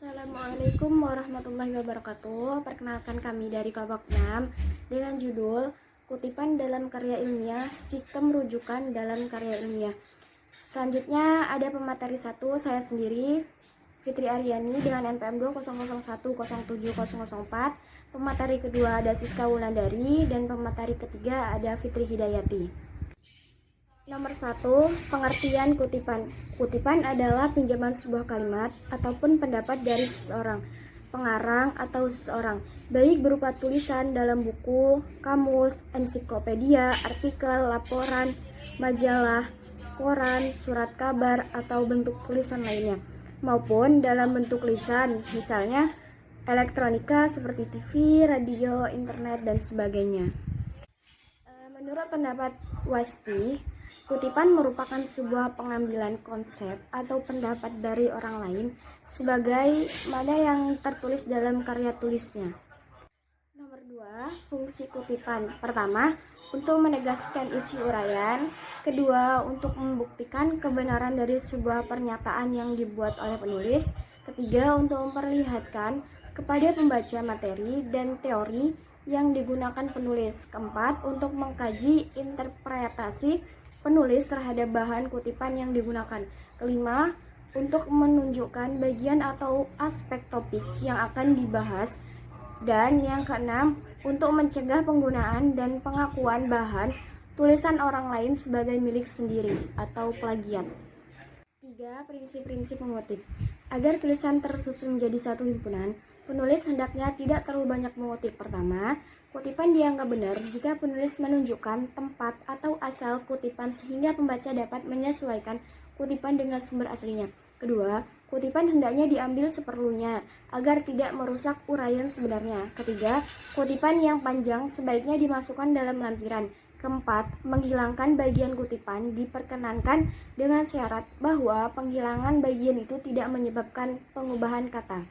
Assalamualaikum warahmatullahi wabarakatuh. Perkenalkan kami dari kelompok 6 dengan judul Kutipan dalam Karya Ilmiah, Sistem Rujukan dalam Karya Ilmiah. Selanjutnya ada pemateri 1, saya sendiri, Fitri Aryani dengan NPM 200107004. Pemateri kedua ada Siska Wulandari dan pemateri ketiga ada Fitri Hidayati. Nomor 1, pengertian kutipan. Kutipan adalah pinjaman sebuah kalimat ataupun pendapat dari seseorang, pengarang atau seseorang, baik berupa tulisan dalam buku, kamus, ensiklopedia, artikel, laporan, majalah, koran, surat kabar, atau bentuk tulisan lainnya, maupun dalam bentuk lisan, misalnya elektronika seperti TV, radio, internet, dan sebagainya. Menurut pendapat Wasti, kutipan merupakan sebuah pengambilan konsep atau pendapat dari orang lain sebagai mana yang tertulis dalam karya tulisnya. Nomor 2, fungsi kutipan. Pertama, untuk menegaskan isi uraian. Kedua, untuk membuktikan kebenaran dari sebuah pernyataan yang dibuat oleh penulis. Ketiga, untuk memperlihatkan kepada pembaca materi dan teori yang digunakan penulis. Keempat, untuk mengkaji interpretasi penulis terhadap bahan kutipan yang digunakan. Kelima, untuk menunjukkan bagian atau aspek topik yang akan dibahas. Dan yang keenam, untuk mencegah penggunaan dan pengakuan bahan tulisan orang lain sebagai milik sendiri atau plagiat. 3. Prinsip-prinsip mengutip. Agar tulisan tersusun menjadi satu himpunan, penulis hendaknya tidak terlalu banyak mengutip. Pertama, kutipan dianggap benar jika penulis menunjukkan tempat atau asal kutipan sehingga pembaca dapat menyesuaikan kutipan dengan sumber aslinya. Kedua, kutipan hendaknya diambil seperlunya agar tidak merusak uraian sebenarnya. Ketiga, kutipan yang panjang sebaiknya dimasukkan dalam lampiran. Keempat, menghilangkan bagian kutipan diperkenankan dengan syarat bahwa penghilangan bagian itu tidak menyebabkan pengubahan kata.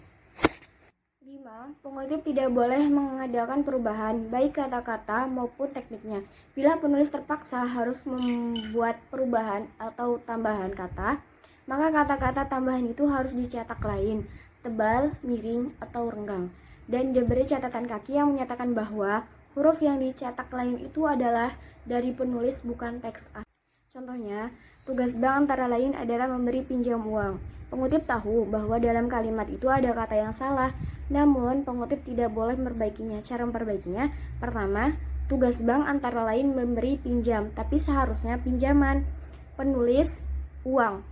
5. Pengutip tidak boleh mengadakan perubahan, baik kata-kata maupun tekniknya. Bila penulis terpaksa harus membuat perubahan atau tambahan kata, maka kata-kata tambahan itu harus dicetak lain, tebal, miring, atau renggang, dan diberi catatan kaki yang menyatakan bahwa huruf yang dicetak lain itu adalah dari penulis bukan teks asli. Contohnya, tugas bank antara lain adalah memberi pinjam uang. Pengutip tahu bahwa dalam kalimat itu ada kata yang salah, namun pengutip tidak boleh memperbaikinya. Cara memperbaikinya, pertama, tugas bank antara lain memberi pinjam, tapi seharusnya pinjaman. Penulis uang.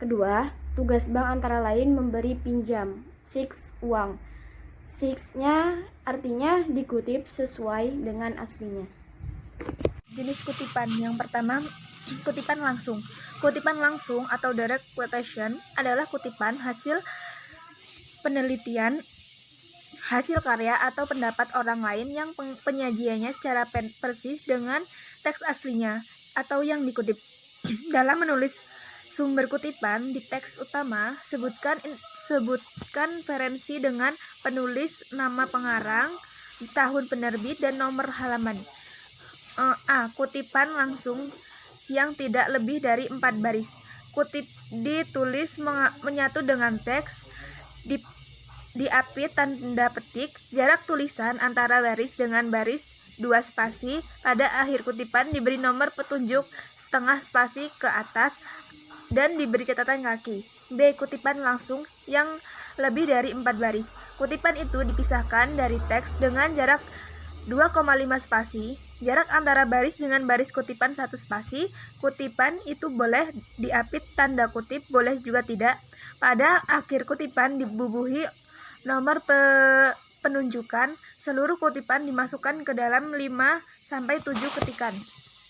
Kedua, tugas bank antara lain memberi pinjam, six uang. Six-nya artinya dikutip sesuai dengan aslinya. Jenis kutipan. Yang pertama, kutipan langsung. Kutipan langsung atau direct quotation adalah kutipan hasil penelitian, hasil karya atau pendapat orang lain yang penyajiannya secara persis dengan teks aslinya atau yang dikutip. Dalam menulis sumber kutipan di teks utama, sebutkan referensi dengan penulis, nama pengarang, tahun penerbit, dan nomor halaman. A. Kutipan langsung yang tidak lebih dari 4 baris. Kutip ditulis menyatu dengan teks, diapit tanda petik, jarak tulisan antara baris dengan baris 2 spasi, pada akhir kutipan diberi nomor petunjuk setengah spasi ke atas dan diberi catatan kaki. B. Kutipan langsung yang lebih dari 4 baris. Kutipan itu dipisahkan dari teks dengan jarak 2,5 spasi, jarak antara baris dengan baris kutipan 1 spasi. Kutipan itu boleh diapit tanda kutip, boleh juga tidak. Pada akhir kutipan dibubuhi nomor penunjukan. Seluruh kutipan dimasukkan ke dalam 5-7 ketikan.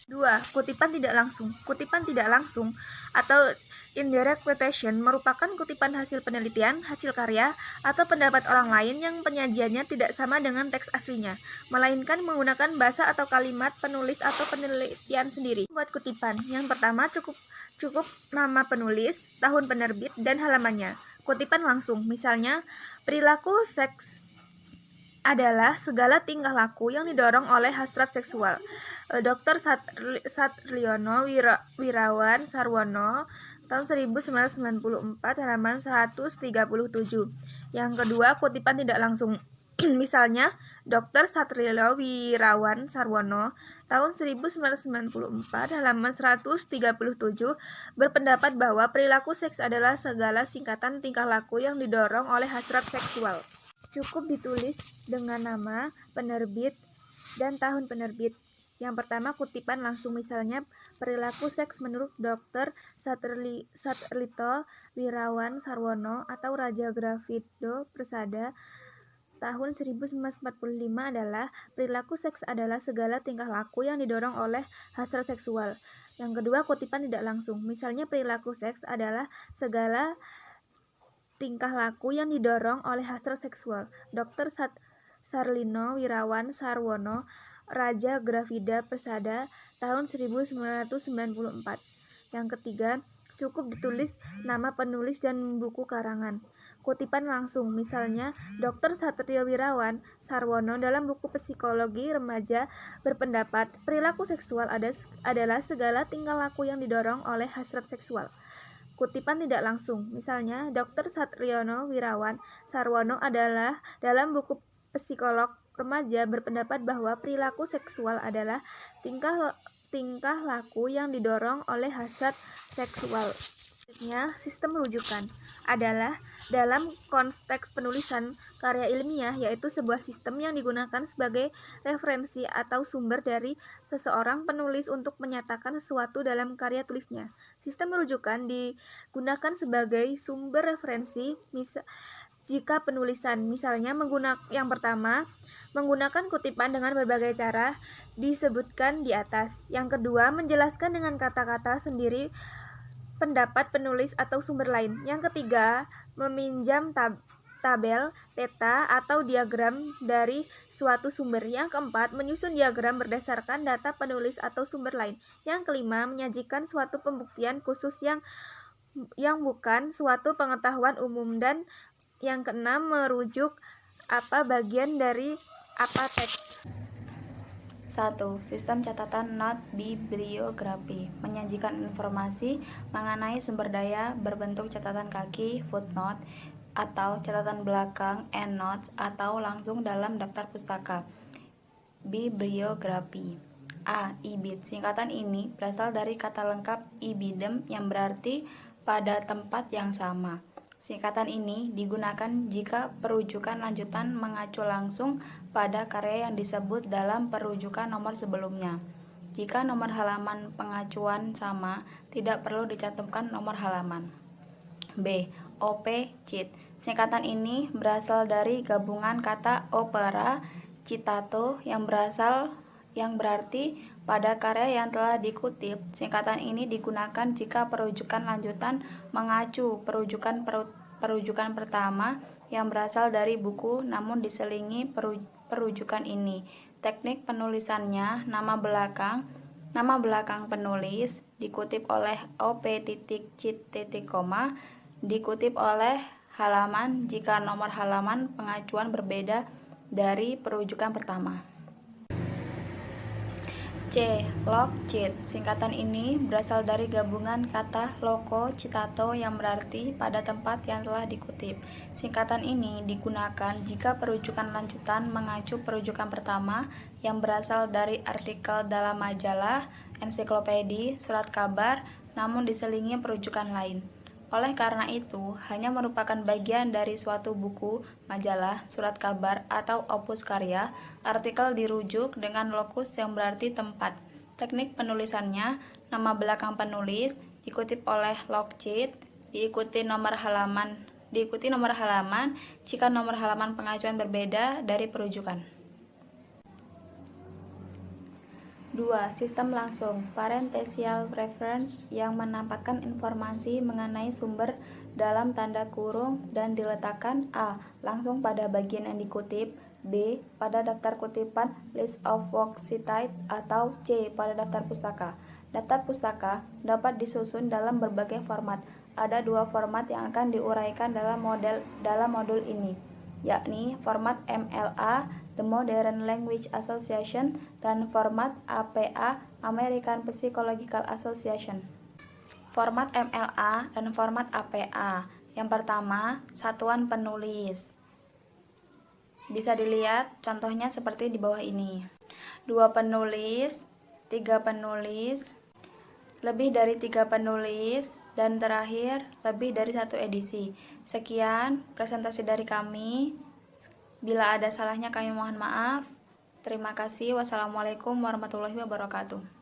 2. Kutipan tidak langsung. Kutipan tidak langsung atau indirect quotation merupakan kutipan hasil penelitian, hasil karya, atau pendapat orang lain yang penyajiannya tidak sama dengan teks aslinya, melainkan menggunakan bahasa atau kalimat penulis atau penelitian sendiri. Buat kutipan, yang pertama cukup nama penulis, tahun penerbit, dan halamannya. Kutipan langsung, misalnya, perilaku seks adalah segala tingkah laku yang didorong oleh hasrat seksual. Dr. Satriono Wirawan Sarwono tahun 1994, halaman 137. Yang kedua, kutipan tidak langsung. Misalnya, Dr. Satrio Wirawan Sarwono tahun 1994 halaman 137 berpendapat bahwa perilaku seks adalah segala singkatan tingkah laku yang didorong oleh hasrat seksual. Cukup ditulis dengan nama, penerbit, dan tahun penerbit. Yang pertama, kutipan langsung, misalnya perilaku seks menurut Dr. Satrito Wirawan Sarwono atau Raja Gravido Persada tahun 1945 adalah perilaku seks adalah segala tingkah laku yang didorong oleh hasrat seksual. Yang kedua, kutipan tidak langsung, misalnya perilaku seks adalah segala tingkah laku yang didorong oleh hasrat seksual. Dr. Sarlino Wirawan Sarwono, Raja Gravida Persada tahun 1994. Yang ketiga, cukup ditulis nama penulis dan buku karangan. Kutipan langsung, misalnya Dr. Satrio Wirawan Sarwono dalam buku Psikologi Remaja berpendapat perilaku seksual adalah segala tingkah laku yang didorong oleh hasrat seksual. Kutipan tidak langsung, misalnya Dr. Satriono Wirawan Sarwono adalah dalam buku Psikolog Remaja berpendapat bahwa perilaku seksual adalah tingkah laku yang didorong oleh hasrat seksual. Sistem rujukan adalah dalam konteks penulisan karya ilmiah, yaitu sebuah sistem yang digunakan sebagai referensi atau sumber dari seseorang penulis untuk menyatakan sesuatu dalam karya tulisnya. Sistem rujukan digunakan sebagai sumber referensi jika penulisan, misalnya yang pertama, menggunakan kutipan dengan berbagai cara disebutkan di atas. Yang kedua, menjelaskan dengan kata-kata sendiri pendapat penulis atau sumber lain. Yang ketiga, meminjam tabel, peta, atau diagram dari suatu sumber. Yang keempat, menyusun diagram berdasarkan data penulis atau sumber lain. Yang kelima, menyajikan suatu pembuktian khusus yang bukan suatu pengetahuan umum. Dan yang keenam, merujuk apa bagian dari apa teks. 1. Sistem catatan not bibliografi menyajikan informasi mengenai sumber daya berbentuk catatan kaki footnote atau catatan belakang endnotes atau langsung dalam daftar pustaka. Bibliografi. A. IBID. Singkatan ini berasal dari kata lengkap ibidem yang berarti pada tempat yang sama. Singkatan ini digunakan jika perujukan lanjutan mengacu langsung pada karya yang disebut dalam perujukan nomor sebelumnya. Jika nomor halaman pengacuan sama, tidak perlu dicantumkan nomor halaman. B. OP Cit. Singkatan ini berasal dari gabungan kata opera, citato yang berarti pada karya yang telah dikutip. Singkatan ini digunakan jika perujukan lanjutan mengacu perujukan pertama yang berasal dari buku namun diselingi perujukan ini. Teknik penulisannya nama belakang penulis dikutip oleh op.cit, dikutip oleh halaman jika nomor halaman pengacuan berbeda dari perujukan pertama. C. Log Cit. Singkatan ini berasal dari gabungan kata loco, citato yang berarti pada tempat yang telah dikutip. Singkatan ini digunakan jika perujukan lanjutan mengacu perujukan pertama yang berasal dari artikel dalam majalah, ensiklopedi, surat kabar, namun diselingi perujukan lain. Oleh karena itu, hanya merupakan bagian dari suatu buku, majalah, surat kabar, atau opus karya, artikel dirujuk dengan lokus yang berarti tempat. Teknik penulisannya, nama belakang penulis, dikutip oleh logcit, diikuti nomor halaman jika nomor halaman pengacuan berbeda dari perujukan. 2. Sistem langsung, parenthetical reference yang menampakkan informasi mengenai sumber dalam tanda kurung dan diletakkan A. langsung pada bagian yang dikutip, B. pada daftar kutipan list of works cited, atau C. pada daftar pustaka. Daftar pustaka dapat disusun dalam berbagai format. Ada 2 format yang akan diuraikan dalam modul ini, yakni format MLA The Modern Language Association dan format APA American Psychological Association. Format MLA dan format APA Yang pertama, satuan penulis. Bisa dilihat contohnya seperti di bawah ini. 2 penulis, 3 penulis, lebih dari 3 penulis, dan terakhir lebih dari 1 edisi. Sekian presentasi dari kami. Bila ada salahnya kami mohon maaf. Terima kasih. Wassalamualaikum warahmatullahi wabarakatuh.